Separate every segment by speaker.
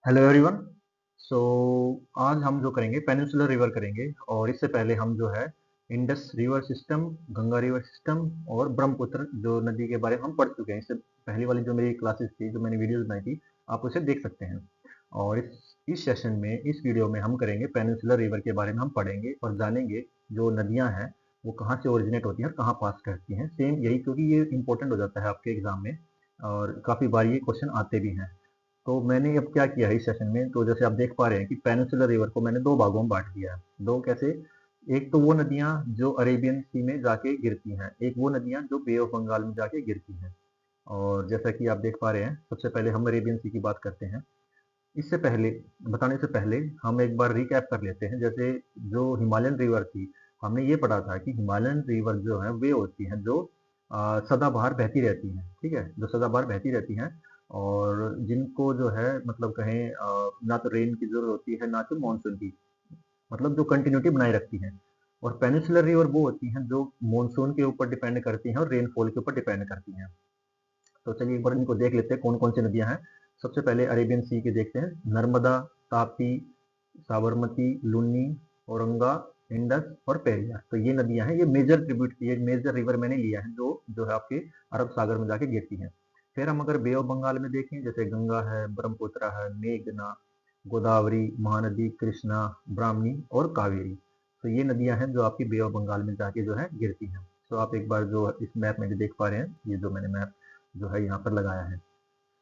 Speaker 1: Hello everyone. सो आज हम जो करेंगे पेनिनसुलर रिवर करेंगे, और इससे पहले हम जो है Indus river system, Ganga river system और ब्रह्मपुत्र जो नदी के बारे में हम पढ़ चुके हैं। इससे पहली वाली जो मेरी क्लासेस थी, जो मैंने वीडियोस बनाई थी, आप उसे देख सकते हैं। और इस सेशन में, इस वीडियो में हम करेंगे पेनिनसुलर रिवर के बारे में हम पढ़ेंगे और जानेंगे जो नदियाँ हैं वो कहाँ से ओरिजिनेट होती हैं और कहाँ पास करती हैं। सेम यही, क्योंकि ये इंपॉर्टेंट हो जाता है आपके एग्जाम में और काफ़ी बार ये क्वेश्चन आते भी हैं। तो मैंने अब क्या किया है इस सेशन में, तो जैसे आप देख पा रहे हैं कि पेनिनसुलर रिवर को मैंने दो भागों में बांट दिया है। दो कैसे? एक तो वो नदियां जो अरेबियन सी में जाके गिरती हैं, एक वो नदियां जो बे ऑफ बंगाल में जाके गिरती हैं। और जैसा कि आप देख पा रहे हैं, सबसे पहले हम अरेबियन सी की बात करते हैं। इससे पहले, बताने से पहले हम एक बार रिकैप कर लेते हैं। जैसे जो हिमालयन रिवर थी, हमने ये पढ़ा था कि हिमालयन रिवर जो है वे होती हैं जो सदाबहार बहती रहती हैं। ठीक है, जो सदाबहार बहती रहती हैं और जिनको जो है मतलब कहें ना तो रेन की जरूरत होती है ना तो मानसून की, मतलब जो कंटिन्यूटी बनाए रखती हैं। और पेनिनसुलर रिवर वो होती हैं जो मानसून के ऊपर डिपेंड करती हैं और रेनफॉल के ऊपर डिपेंड करती हैं। तो चलिए एक बार इनको देख लेते हैं कौन कौन सी नदियां हैं। सबसे पहले अरेबियन सी के देखते हैं। नर्मदा, तापी, साबरमती, लुनी, औरंगा, इंडस और पेरियार। तो ये नदियां हैं, ये मेजर ट्रिब्यूट, ये मेजर रिवर मैंने लिया है जो जो है आपके अरब सागर में जाके गिरती हैं। फिर हम अगर बे ऑफ बंगाल में देखें, जैसे गंगा है, ब्रह्मपुत्र है, मेघना, गोदावरी, महानदी, कृष्णा, ब्राह्मणी और कावेरी। तो ये नदियां हैं जो आपकी बे ऑफ बंगाल में जाके जो है गिरती हैं। तो आप एक बार जो इस मैप में भी देख पा रहे हैं, ये जो मैंने मैप जो है यहाँ पर लगाया है।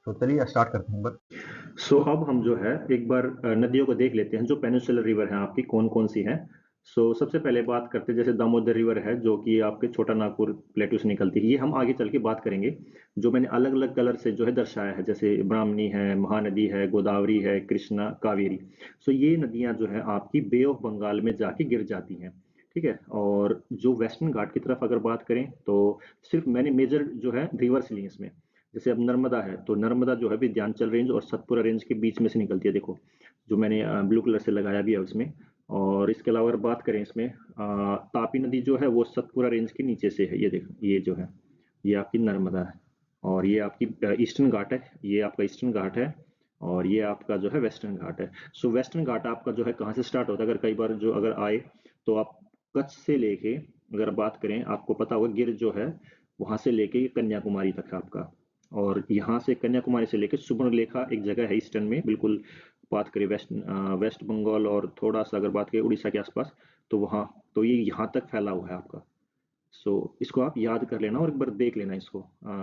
Speaker 1: तो चलिए स्टार्ट करते हैं बस।
Speaker 2: अब हम जो है एक बार नदियों को देख लेते हैं जो पेनिनसुलर रिवर हैं आपकी कौन कौन सी हैं। सबसे पहले बात करते हैं जैसे दामोदर रिवर है जो कि आपके छोटा नागपुर प्लेटू से निकलती है, ये हम आगे चल के बात करेंगे। जो मैंने अलग अलग कलर से जो है दर्शाया है, जैसे ब्राह्मणी है, महानदी है, गोदावरी है, कृष्णा, कावेरी। ये नदियां जो है आपकी बे ऑफ बंगाल में जाके गिर जाती हैं। ठीक है, और जो वेस्टर्न घाट की तरफ अगर बात करें तो सिर्फ मैंने मेजर जो है रिवर्स ली इसमें। जैसे अब नर्मदा है तो नर्मदा जो है विंध्याचल रेंज और सतपुरा रेंज के बीच में से निकलती है, देखो जो मैंने ब्लू कलर से लगाया भी है उसमें। और इसके अलावा अगर बात करें इसमें तापी नदी जो है वो सतपुरा रेंज के नीचे से है, ये देखो ये जो है ये आपकी नर्मदा है। और ये आपकी ईस्टर्न घाट है, ये आपका ईस्टर्न घाट है। और ये आपका जो है वेस्टर्न घाट है। वेस्टर्न घाट आपका जो है कहाँ से स्टार्ट होता है, अगर कई बार जो अगर आए तो आप कच्छ से लेके अगर बात करें, आपको पता होगा गिर जो है वहां से लेके कन्याकुमारी तक है आपका। और यहाँ से कन्याकुमारी से लेकर सुवर्णरेखा एक जगह है ईस्टर्न में बिल्कुल। बात करें वेस्ट बंगाल और थोड़ा सा अगर बात करें उड़ीसा के आसपास, तो वहाँ तो ये यहाँ तक फैला हुआ है आपका। इसको आप याद कर लेना और एक बार देख लेना इसको,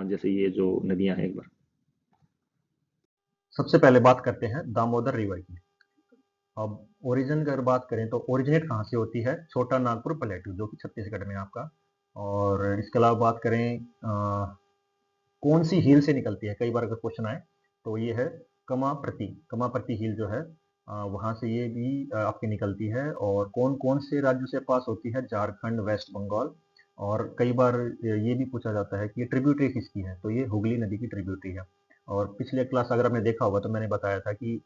Speaker 2: जैसे ये जो नदियां हैं एक बार।
Speaker 1: सबसे पहले बात करते हैं दामोदर रिवर की। अब ओरिजिन अगर बात करें तो ओरिजिनेट कहाँ से होती है? छोटा नागपुर प्लेटू, जो कि छत्तीसगढ़ में है आपका। और इसके अलावा बात करें कौन सी हिल से निकलती है, कई बार अगर क्वेश्चन आए तो ये है कमाप्रति। कमाप्रति हिल जो है वहाँ से ये भी आपकी निकलती है। और कौन कौन से राज्यों से पास होती है? झारखंड, वेस्ट बंगाल। और कई बार ये भी पूछा जाता है कि ये ट्रिब्यूटरी किसकी है, तो ये हुगली नदी की ट्रिब्यूटरी है। और पिछले क्लास अगर आपने देखा होगा तो मैंने बताया था कि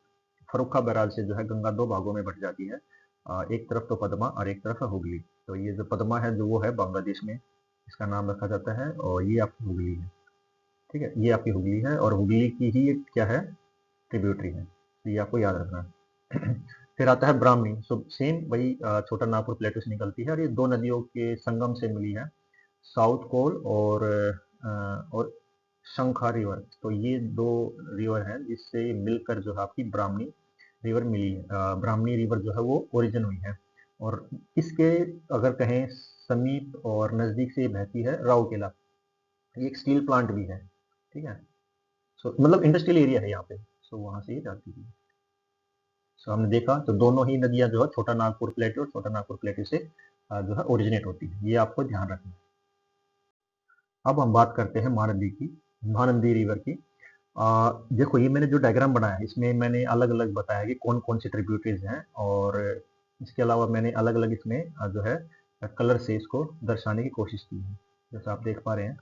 Speaker 1: फरुखा बैराज से जो है गंगा दो भागों में बट जाती है। एक तरफ तो पद्मा और एक तरफ है हुगली। तो ये जो पद्मा है जो वो है बांग्लादेश में, इसका नाम रखा जाता है, और ये आपकी हुगली है। ठीक है, ये आपकी हुगली है और हुगली की ही एक क्या है, ट्रिब्यूटरी है। तो ये आपको याद रखना है। फिर आता है ब्राह्मणी। सेम वही छोटा नागपुर प्लेटू से निकलती है और ये दो नदियों के संगम से मिली है, साउथ कोल और शंखा रिवर। तो ये दो रिवर हैं जिससे मिलकर जो है आपकी ब्राह्मणी रिवर मिली है। ब्राह्मणी रिवर जो है वो ओरिजिन हुई है। और इसके अगर कहें समीप और नजदीक से ये बहती है राउरकेला। ये एक स्टील प्लांट भी है। ठीक है, मतलब इंडस्ट्रियल एरिया है यहाँ पे। वहां से ये जाती है। हमने देखा तो दोनों ही नदियां जो है छोटा नागपुर प्लेटू और छोटा नागपुर प्लेटू से जो है ओरिजिनेट होती है। ये आपको ध्यान रखना है। अब हम बात करते हैं महानदी की, महानदी रिवर की। देखो ये मैंने जो डायग्राम बनाया है इसमें मैंने अलग अलग बताया कि कौन कौन सी ट्रिब्यूटरीज हैं। और इसके अलावा मैंने अलग अलग इसमें जो है कलर से इसको दर्शाने की कोशिश की है, जैसा आप देख पा रहे हैं।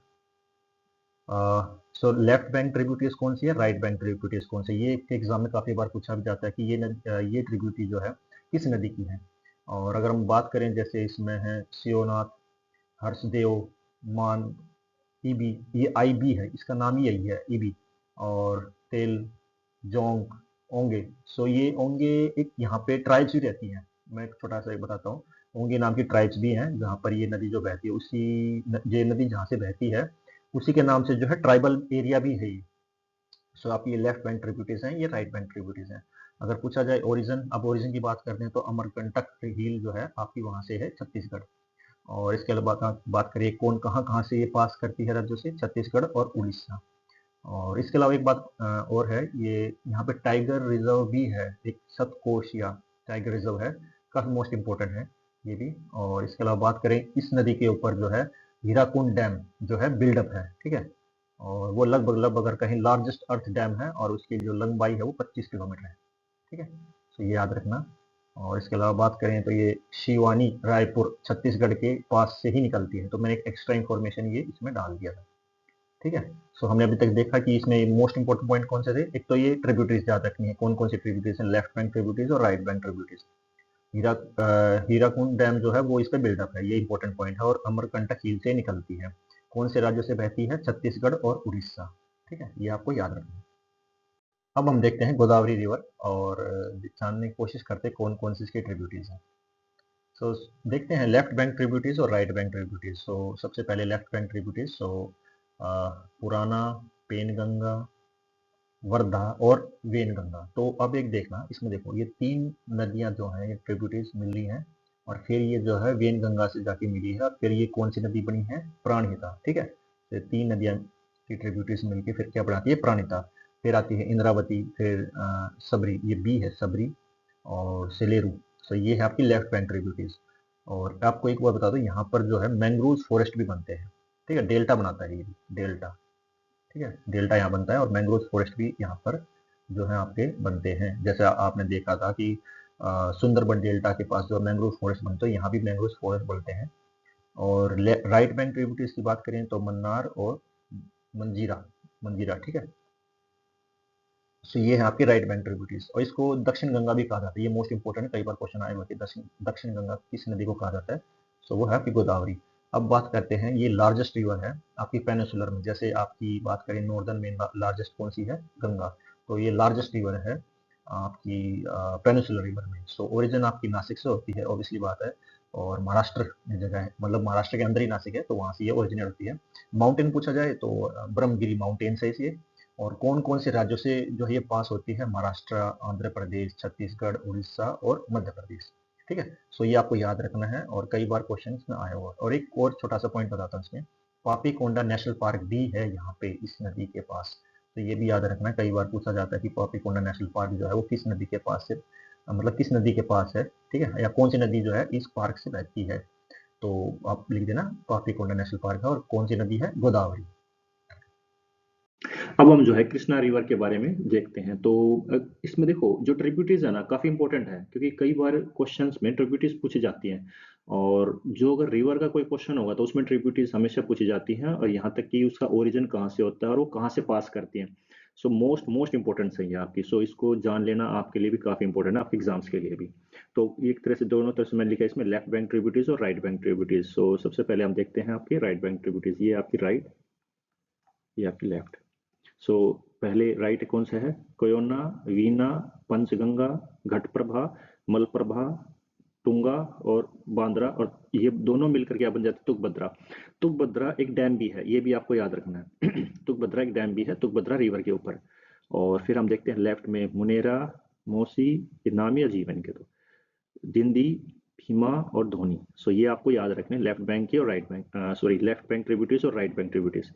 Speaker 1: लेफ्ट बैंक ट्रिब्यूटरीज कौन सी है, राइट बैंक ट्रिब्यूटरीज कौन सी है? ये एग्जाम में काफी बार पूछा भी जाता है कि ये ट्रिब्यूटरी जो है किस नदी की है। और अगर हम बात करें, जैसे इसमें है शिवनाथ, हर्षदेव, मान, ईबी। ये आईबी है, इसका नाम ही यही है, ईबी। और तेल, जोंक, ओंगे। सो ये ओंगे एक यहाँ पे ट्राइब्स भी रहती हैं। मैं एक छोटा सा एक बताता हूँ। ओंगे नाम की ट्राइब्स भी हैं जहाँ पर ये नदी जो बहती है ये नदी जहाँ से बहती है उसी के नाम से जो है ट्राइबल एरिया भी है ये। सो आपकी ये लेफ्ट बैंक ट्रिब्यूटरीज हैं, ये राइट बैंक ट्रिब्यूटरीज हैं। अगर पूछा जाए ओरिजिन, अब ओरिजिन की बात करते हैं तो अमरकंटक हिल जो है आपकी वहाँ से है छत्तीसगढ़। और इसके अलावा बात करिए कौन कहाँ कहाँ से ये पास करती है राज्यों से, छत्तीसगढ़ और उड़ीसा। और इसके अलावा एक बात और है, ये यहाँ पे टाइगर रिजर्व भी है, एक सतकोशिया टाइगर रिजर्व है, काफी मोस्ट इम्पोर्टेंट है ये भी। और इसके अलावा बात करें इस नदी के ऊपर जो है हीराकुंड डैम जो है बिल्डअप है, ठीक है। और वो लगभग लगभग अगर कहीं लार्जेस्ट अर्थ डैम है और उसकी जो लंबाई है वो 25 किलोमीटर है, ठीक है। तो ये याद रखना। और इसके अलावा बात करें तो ये शिवानी रायपुर छत्तीसगढ़ के पास से ही निकलती है, तो मैंने एक एक्स्ट्रा इन्फॉर्मेशन ये इसमें डाल दिया था, ठीक है। सो हमने अभी तक देखा कि इसमें मोस्ट इंपोर्टेंट पॉइंट कौन से थे। एक तो ये ट्रिब्यूटरीज याद रखनी है, कौन कौन सी ट्रिब्यूटरीज हैं, लेफ्ट बैंक ट्रिब्यूटरीज और right bank tributaries. Hirakud dam जो है वो इस पे बिल्डअप है, ये इंपॉर्टेंट पॉइंट है। और अमरकंटक झील से निकलती है, कौन से राज्यों से बहती है, छत्तीसगढ़ और उड़ीसा, ठीक है, ये आपको याद रखना है। अब हम देखते हैं गोदावरी रिवर और जानने की कोशिश करते हैं कौन कौन सी इसकी ट्रिब्यूटरीज हैं। सो देखते हैं लेफ्ट बैंक ट्रिब्यूटरीज और राइट बैंक ट्रिब्यूटरीज। सो सबसे पहले लेफ्ट बैंक ट्रिब्यूटरीज। सो पुराना, पेनगंगा, वर्धा और वेनगंगा। तो अब एक देखना इसमें, देखो ये तीन नदियां जो हैं ये ट्रिब्यूटरीज मिल रही हैं और फिर ये जो है वेनगंगा से जाके मिली है और फिर ये कौन सी नदी बनी है, प्राणहिता, ठीक है। तो तीन नदियां की ट्रिब्यूटरीज मिलके फिर क्या बनाती है, प्राणहिता। फिर आती है इंद्रावती, फिर सबरी, ये बी है सबरी, और सेलेरू। सो ये है आपकी लेफ्ट बैंक ट्रिब्यूटरीज। और आपको एक बार बता दो यहाँ पर जो है मैंग्रोव फॉरेस्ट भी बनते हैं, ठीक है, डेल्टा बनाता है ये डेल्टा, ठीक है, डेल्टा यहाँ बनता है और मैंग्रोव फॉरेस्ट भी यहाँ पर जो है आपके बनते हैं। जैसे आपने देखा था कि सुंदरबन डेल्टा के पास जो मैंग्रोव फॉरेस्ट बनते हैं, यहाँ भी मैंग्रोव फॉरेस्ट बनते हैं। और राइट बैंक ट्रिब्यूटरीज की बात करें तो मन्नार और मंजीरा, मंजीरा, ठीक है। तो ये है आपकी राइट बैंक ट्रिब्यूटरीज और इसको दक्षिण गंगा भी कहा जाता है। ये मोस्ट इंपोर्टेंट है, कई बार क्वेश्चन आए हुए कि दक्षिण दक्षिण गंगा किस नदी को कहा जाता है। सो वो है आपकी गोदावरी। अब बात करते हैं, ये लार्जेस्ट रिवर है आपकी पेनिसुलर में। जैसे आपकी बात करें नॉर्दर्न में लार्जेस्ट कौन सी है, गंगा। तो ये लार्जेस्ट रिवर है आपकी पेनिसुलर रिवर में। सो ओरिजिन आपकी नासिक से होती है, ऑब्वियसली बात है। और महाराष्ट्र में जगह है, मतलब महाराष्ट्र के अंदर ही नासिक है, तो वहां से ये ओरिजिनेट होती है। माउंटेन पूछा जाए तो ब्रह्मगिरी माउंटेन से ये। और कौन कौन से राज्यों से जो है ये पास होती है, महाराष्ट्र, आंध्र प्रदेश, छत्तीसगढ़, उड़ीसा और मध्य प्रदेश, ठीक है। सो ये आपको याद रखना है और कई बार क्वेश्चन में आया हुआ। और एक और छोटा सा पॉइंट बताता हूँ इसमें, पापी कोंडा नेशनल पार्क भी है यहाँ पे इस नदी के पास। तो ये भी याद रखना है, कई बार पूछा जाता है कि पापी कोंडा नेशनल पार्क जो है वो किस नदी के पास से, मतलब किस नदी के पास है, ठीक है, या कौन सी नदी जो है इस पार्क से बहती है। तो आप लिख देना पापी कोंडा नेशनल पार्क है और कौन सी नदी है, गोदावरी।
Speaker 2: अब हम जो है कृष्णा रिवर के बारे में देखते हैं। तो इसमें देखो जो ट्रिब्यूटरीज है ना काफ़ी इंपॉर्टेंट है, क्योंकि कई बार क्वेश्चंस में ट्रिब्यूटरीज पूछी जाती हैं। और जो अगर रिवर का कोई क्वेश्चन होगा तो उसमें ट्रिब्यूटरीज हमेशा पूछी जाती हैं, और यहाँ तक कि उसका ओरिजिन कहाँ से होता है और वो कहाँ से पास करती हैं। सो मोस्ट मोस्ट इंपॉर्टेंट सही है आपकी। सो इसको जान लेना आपके लिए भी काफ़ी इंपॉर्टेंट है, आपके एग्जाम्स के लिए भी। तो एक तरह से दोनों तरह से मैंने लिखा है इसमें, लेफ्ट बैंक ट्रिब्यूटरीज और राइट बैंक ट्रिब्यूटरीज। सो सबसे पहले हम देखते हैं आपकी राइट बैंक ट्रिब्यूटरीज। ये आपकी राइट, ये आपकी लेफ्ट। सो पहले राइट कौन सा है, कोयना, वीना, पंचगंगा, घटप्रभा, मलप्रभा, तुंगा और बांद्रा, और ये दोनों मिलकर क्या बन जाते हैं, तुंगभद्रा। तुंगभद्रा एक डैम भी है, ये भी आपको याद रखना है। तुंगभद्रा एक डैम भी है, तुंगभद्रा रिवर के ऊपर। और फिर हम देखते हैं लेफ्ट में मुनेरा, मोसी, ये नाम ही अजीब है इनके तो, दिंदी, भीमा और धोनी। सो ये आपको याद रखना है, लेफ्ट बैंक की और right bank, sorry left bank tributaries और राइट बैंक ट्रिब्यूटरीज।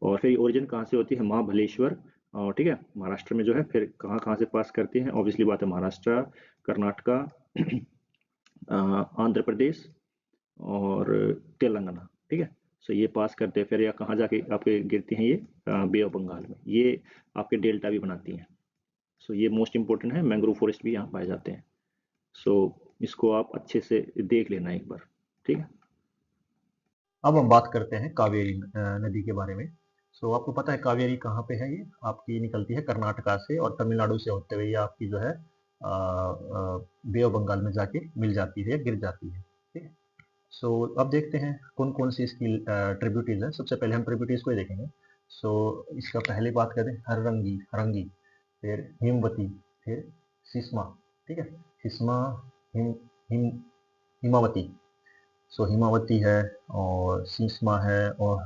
Speaker 2: और फिर ओरिजिन कहाँ से होती है, महाबलेश्वर, और ठीक है महाराष्ट्र में जो है। फिर कहाँ कहाँ से पास करते हैं, ऑब्वियसली बात है महाराष्ट्र, कर्नाटका, आंध्र प्रदेश और तेलंगाना, ठीक है। सो ये पास करते हैं, फिर या कहाँ जाके आपके गिरती हैं, ये बे ऑफ बंगाल में, ये आपके डेल्टा भी बनाती हैं। सो ये मोस्ट इंपॉर्टेंट है, मैंग्रोव फॉरेस्ट भी यहाँ पाए जाते हैं। सो इसको आप अच्छे से देख लेना एक बार, ठीक है।
Speaker 1: अब हम बात करते हैं कावेरी नदी के बारे में। सो आपको पता है कावेरी कहाँ पे है, ये आपकी निकलती है कर्नाटका से और तमिलनाडु से होते हुए ये आपकी जो है बे ऑफ बंगाल में जाके मिल जाती है, गिर जाती है, ठीक है। सो अब देखते हैं कौन कौन सी इसकी ट्रिब्यूटरीज है। सबसे पहले हम ट्रिब्यूटरीज को ही देखेंगे। सो इसका पहले बात करें हररंगी, हरंगी, फिर हिमवती, फिर सिस्मा, ठीक है, सिस्मा, हिम हिम हिमावती, सो हिमावती है और सिस्मा है और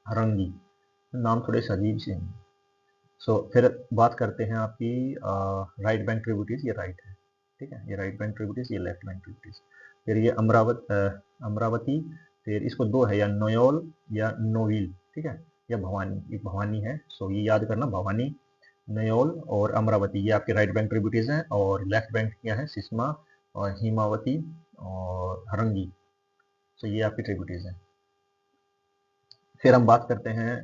Speaker 1: हरंगी, नाम थोड़े से अजीब से हैं। सो फिर बात करते हैं आपकी राइट बैंक ट्रिब्यूटरीज, ये राइट है, ठीक है, ये राइट बैंक ट्रिब्यूटरीज, ये लेफ्ट बैंक ट्रिब्यूटरीज। फिर ये अमरावती, फिर इसको दो है, या नोयोल या नोविल, ठीक है, या भवानी, एक भवानी है, सो ये याद करना, भवानी, नयोल और अमरावती, ये आपके राइट बैंक ट्रिब्यूटरीज हैं, और लेफ्ट बैंक क्या है, सिस्मा और हिमावती और हरंगी, सो ये आपकी ट्रिब्यूटरीज हैं। फिर हम बात करते हैं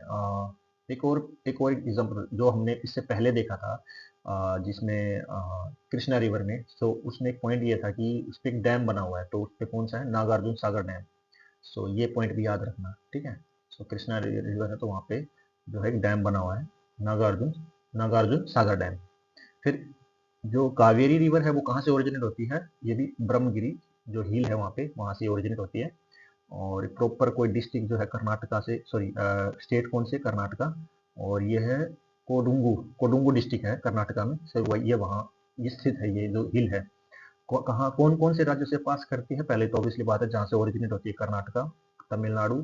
Speaker 1: एक और एग्जाम्पल जो हमने इससे पहले देखा था, जिसमें कृष्णा रिवर में, सो उसमें एक पॉइंट ये था कि उस पर एक डैम बना हुआ है, तो उस पर कौन सा है, नागार्जुन सागर डैम, सो ये पॉइंट भी याद रखना, ठीक है। सो कृष्णा रिवर है तो वहाँ पे जो है एक डैम बना हुआ है, नागार्जुन नागार्जुन सागर डैम। फिर जो कावेरी रिवर है वो कहाँ से ओरिजिनेट होती है, ये भी ब्रह्मगिरी जो हिल है वहाँ पे, वहाँ से ओरिजिनेट होती है, और प्रॉपर कोई डिस्ट्रिक्ट जो है कर्नाटका से, सॉरी स्टेट कौन से, कर्नाटका, और ये है कोडुंगू, कोडुंगू डिस्ट्रिक्ट है कर्नाटका में, सो ये वहाँ ये स्थित है, ये जो हिल है कहाँ, कौन कौन से राज्यों से पास करती है, पहले तो ऑब्वियसली बात है जहाँ से ओरिजिनेट होती है, कर्नाटका, तमिलनाडु,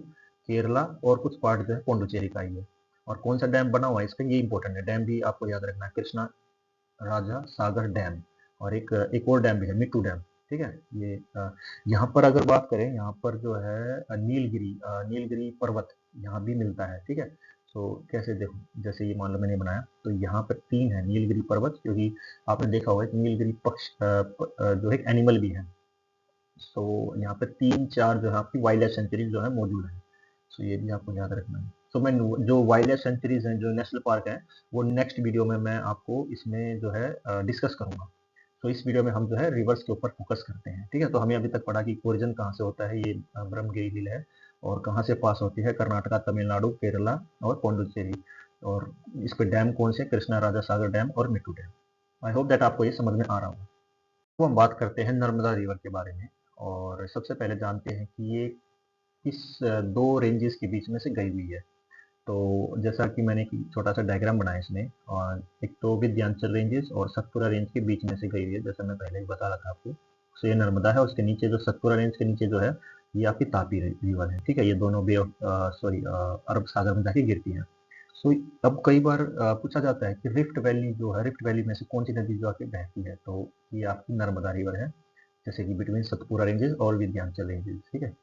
Speaker 1: केरला और कुछ पार्ट जो है पौंडुचेरी का ही है। और कौन सा डैम बना हुआ है इसका, ये इंपॉर्टेंट है, डैम भी आपको याद रखना है, कृष्णा राजा सागर डैम, और एक और डैम भी है, मिट्टू डैम, ठीक है। ये यहाँ पर अगर बात करें, यहाँ पर जो है नीलगिरी पर्वत यहाँ भी मिलता है, ठीक है। सो कैसे देखो, जैसे ये मान लो मैंने बनाया, तो यहाँ पर 3 है नीलगिरी पर्वत, क्योंकि आपने देखा होगा कि नीलगिरी पक्ष जो है एक एनिमल भी है, सो यहाँ पे 3-4 जो है आपकी वाइल्ड लाइफ सेंचुरीज जो है मौजूद है, सो ये भी आपको याद रखना है। सो मैं जो वाइल्ड लाइफ सेंचुरीज हैं, जो नेशनल पार्क हैं, वो नेक्स्ट वीडियो में मैं आपको इसमें जो है डिस्कस करूंगा। तो इस वीडियो में हम जो है रिवर्स के ऊपर फोकस करते हैं, ठीक है। तो हमें अभी तक पढ़ा कि ओरिजिन कहाँ से होता है, ये ब्रह्मगिरी हिल है, और कहाँ से पास होती है, कर्नाटका, तमिलनाडु, केरला और पौंडुचेरी, और इस पे डैम कौन से, कृष्णा राजा सागर डैम और मिट्टू डैम। आई होप दैट आपको ये समझ में आ रहा होगा। तो हम बात करते हैं नर्मदा रिवर के बारे में, और सबसे पहले जानते हैं कि ये किस 2 रेंजेस के बीच में से गई हुई है। तो जैसा कि मैंने एक छोटा सा डायग्राम बनाया इसमें, और एक तो विंध्याचल रेंजेस और सतपुरा रेंज के बीच में से गई हुई है, जैसा मैं पहले ही बता रहा था आपको। सो ये नर्मदा है, उसके नीचे जो सतपुरा रेंज के नीचे जो है, ये आपकी तापी रिवर है, ठीक है, ये दोनों बे ऑफ सॉरी अरब सागर में जाके गिरती है। सो अब कई बार पूछा जाता है कि रिफ्ट वैली जो है, रिफ्ट वैली में से कौन सी नदी जो आके बहती है, तो ये आपकी नर्मदा रिवर है, जैसे कि बिटवीन सतपुरा रेंजेस और विंध्याचल रेंजेस, ठीक है।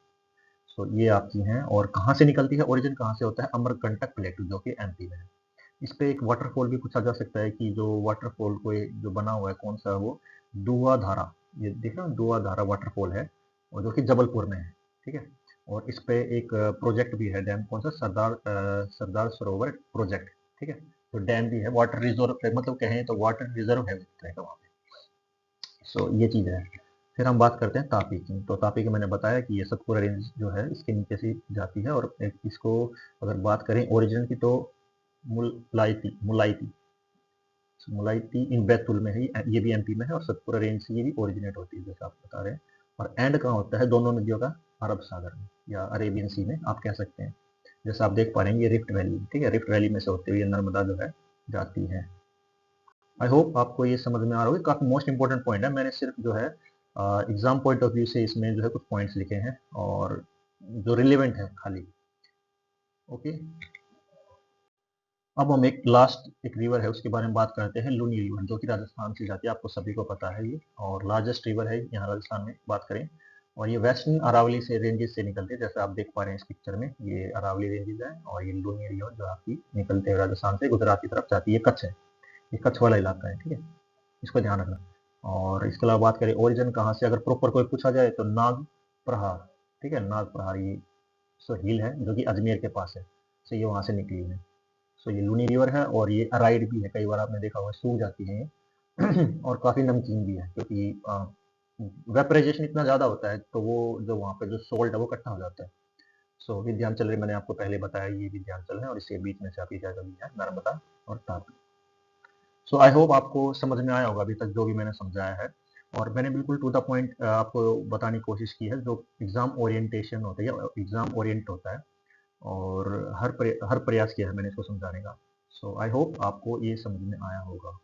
Speaker 1: सो ये आपकी हैं, और कहाँ से निकलती है, ओरिजिन कहाँ से होता है, अमरकंटक प्लेटू जो कि एमपी में है। इस पे एक वाटरफॉल भी पूछा जा सकता है कि जो वाटरफॉल को जो बना हुआ है कौन सा है वो, दुआ धारा, ये देख रहे हो दुआ धारा वाटरफॉल है, और जो कि जबलपुर में है, ठीक है। और इस पे एक प्रोजेक्ट भी है, डैम कौन सा, सरदार सरोवर प्रोजेक्ट, ठीक है। तो डैम भी है, वाटर रिजर्व, मतलब कहें तो वाटर रिजर्व है वहाँ पे। सो ये चीज़ है। फिर हम बात करते हैं तापी की, तो तापी की मैंने बताया कि ये सतपुरा रेंज जो है इसके नीचे से जाती है, और इसको अगर बात करें ओरिजिन की, तो मुलाइती मुलाइती मुलाइती इन बैतुल में है, ये भी एमपी में है, और सतपुरा रेंज से ये भी ओरिजिनेट होती है, जैसा आप बता रहे हैं। और एंड कहाँ होता है दोनों नदियों का, अरब सागर में या अरेबियन सी में आप कह सकते हैं। जैसा आप देख पा रहे हैं, ये रिफ्ट वैली, ठीक है, रिफ्ट वैली में से होते हुए नर्मदा जो है जाती है। आई होप आपको ये समझ में आ रहा होगा, काफ़ी मोस्ट इंपॉर्टेंट पॉइंट है, मैंने सिर्फ जो है एग्जाम पॉइंट ऑफ व्यू से इसमें जो है कुछ पॉइंट्स लिखे हैं, और जो रिलेवेंट है खाली, ओके। अब हम एक रिवर है उसके बारे में बात करते हैं, लूनी रिवर, जो कि राजस्थान से जाती है, आपको सभी को पता है ये, और लार्जेस्ट रिवर है यहाँ राजस्थान में बात करें। और ये वेस्टर्न अरावली से रेंजेस से निकलते हैं, जैसे आप देख पा रहे हैं इस पिक्चर में, ये अरावली रेंजेस है, और ये लूनी रिवर जो आपकी निकलते हैं राजस्थान से गुजरात की तरफ जाती है, कच्छ है, ये कच्छ वाला इलाका है, ठीक है, इसको ध्यान रखना। और इसके अलावा बात करें ओरिजिन कहाँ से, अगर प्रॉपर कोई पूछा जाए तो नाग प्रहार, ठीक है, नाग प्रहार ये सो हिल है जो कि अजमेर के पास है, सो ये वहाँ से निकली है। सो ये लूनी रिवर है, और ये अराइड भी है, कई बार आपने देखा होगा सूख जाती है ये और काफ़ी नमकीन भी है, क्योंकि वेपराइजेशन इतना ज़्यादा होता है, तो वो जो वहाँ पे जो सोल्ट है वो इकट्ठा हो जाता है। सो विंध्याचल मैंने आपको पहले बताया, ये विंध्याचल है, और इसके बीच में से आपकी जगह भी है नर्मदा और तापी। सो आई होप आपको समझ में आया होगा अभी तक जो भी मैंने समझाया है, और मैंने बिल्कुल टू द पॉइंट आपको बताने की कोशिश की है, जो एग्ज़ाम ओरिएंटेशन होता है या एग्ज़ाम ओरिएंट होता है, और हर प्रयास किया है मैंने इसको समझाने का। सो आई होप आपको ये समझ में आया होगा।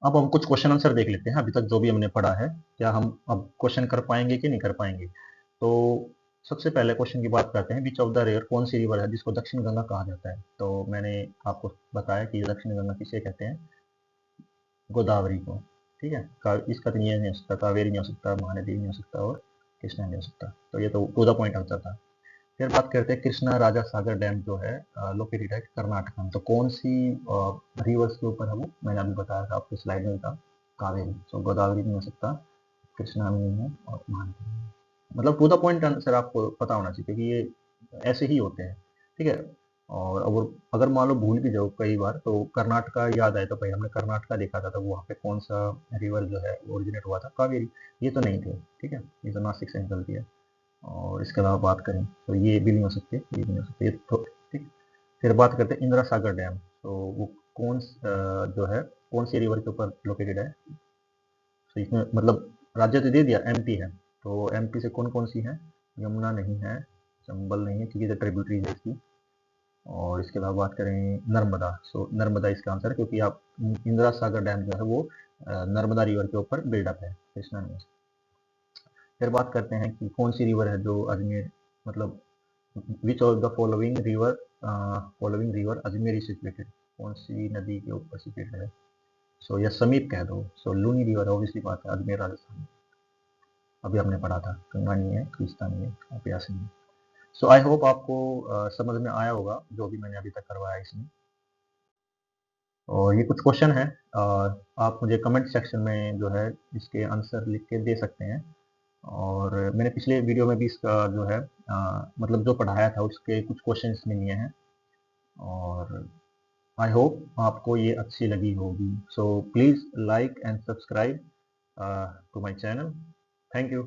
Speaker 1: अब हम कुछ क्वेश्चन आंसर देख लेते हैं, अभी तक जो भी हमने पढ़ा है, क्या हम अब क्वेश्चन कर पाएंगे कि नहीं कर पाएंगे। तो सबसे पहले क्वेश्चन की बात करते हैं, बीच ऑफ द रिवर, कौन सी रिवर है जिसको दक्षिण गंगा कहा जाता है। तो मैंने आपको बताया कि दक्षिण गंगा किसे कहते हैं, गोदावरी को। ठीक है, इसका तो ये नहीं हो सकता, कावेरी नहीं हो सकता, महानदी नहीं हो सकता, और कृष्णा नहीं हो सकता। तो ये तो टू द पॉइंट आंसर था। फिर बात करते हैं, कृष्णा राजा सागर डैम जो है लोकेटेड है कर्नाटक में, तो कौन सी रिवर्स के ऊपर है वो, मैंने अभी बताया था आपको स्लाइड में था, कावेरी। तो गोदावरी नहीं हो सकता, कृष्णा भी नहीं है, और महानदी नहीं है। मतलब टू द पॉइंट आंसर आपको पता होना चाहिए, क्योंकि ये ऐसे ही होते हैं। ठीक है, और अगर मान लो भूल भी जाओ कई बार, तो कर्नाटका याद आए तो भाई हमने कर्नाटका देखा था, तो वहाँ पे कौन सा रिवर जो है ओरिजिनेट हुआ था, कावेरी। ये तो नहीं थे। ठीक है, ये तो नासिक से निकलती है। और इसके अलावा बात करें तो ये भी नहीं हो सकते, ये भी नहीं हो सकते, ये तो ठीक। फिर बात करते हैं इंदिरा सागर डैम, तो वो जो है कौन सी रिवर के ऊपर लोकेटेड है। तो इसमें मतलब राज्य तो दे दिया, एमपी है। तो एमपी से कौन कौन सी है, यमुना नहीं है, चंबल नहीं है क्योंकि ट्रिब्यूटरी है इसकी। और इसके अलावा बात करें नर्मदा, सो नर्मदा इसका आंसर है, क्योंकि आप इंदिरा सागर डैम जो है वो नर्मदा रिवर के ऊपर बिल्डअप है, कृष्णा नहीं है। फिर बात करते हैं कि कौन सी रिवर है जो अजमेर, मतलब which of the following river Ajmer is situated, कौन सी नदी के ऊपर सिचुएटेड है। सो यह समीप कह दो, सो लूनी रिवर, ऑब्वियसली बात है, अजमेर राजस्थान में। अभी हमने पढ़ा था, गंगा नहीं है, तीस्ता नहीं है, और प्यासी नहीं है। सो आई होप आपको समझ में आया होगा जो भी मैंने अभी तक करवाया इसमें। और ये कुछ क्वेश्चन है, आप मुझे कमेंट सेक्शन में जो है इसके आंसर लिख के दे सकते हैं। और मैंने पिछले वीडियो में भी इसका जो है मतलब जो पढ़ाया था उसके कुछ क्वेश्चन इसमें लिए हैं। और आई होप आपको ये अच्छी लगी होगी। So please like and subscribe to my channel. Thank you.